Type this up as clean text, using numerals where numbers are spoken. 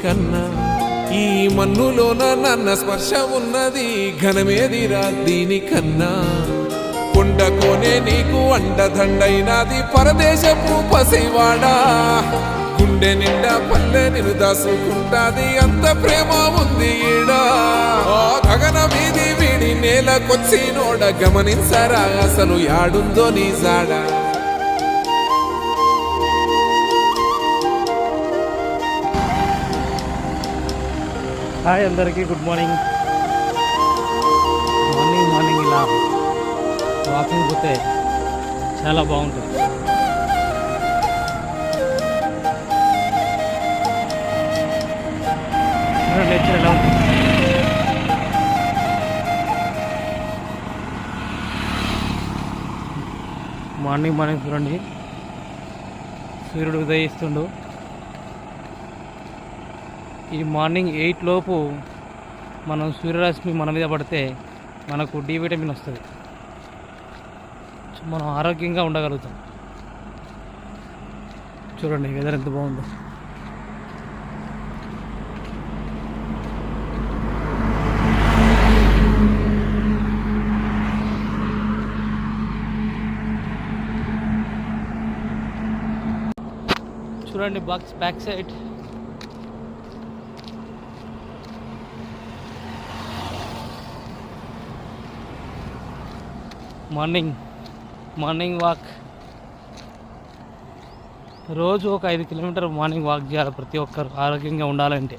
కన్నా ఈ మన్నులోన నన్న స్పర్శ ఉన్నది ఘనమేదిరా దీనికన్నా కొండకోనే నీకు అండదండైనది పరదేశపు పసివాడా గుండె నిండా పల్లె నిన్ను దాసుకుంటాది అంత ప్రేమ ఉంది ఈడా గగన వీధి వీడి నేలకొచ్చినోడ గమనించరా అసలు యాడుందో నీ జాడా హాయ్ అందరికీ గుడ్ మార్నింగ్. మార్నింగ్ ఇలా వాకింగ్ పోతే చాలా బాగుంటుంది. నేచర్ ఎలా ఉంటుంది. మార్నింగ్ చూడండి, సూర్యుడు ఉదయిస్తుండు. ఈ మార్నింగ్ 8 లోపు మనం సూర్యరశ్మి మన మీద పడితే మనకు డి విటమిన్ వస్తుంది. మనం ఆరోగ్యంగా ఉండగలుగుతాం. చూడండి వెదర్ ఎంత బాగుందో. చూడండి బ్యాక్ సైడ్ మార్నింగ్ వాక్. రోజు ఒక 5 కిలోమీటర్ మార్నింగ్ వాక్ చేయాలి ప్రతి ఒక్కరు ఆరోగ్యంగా ఉండాలంటే.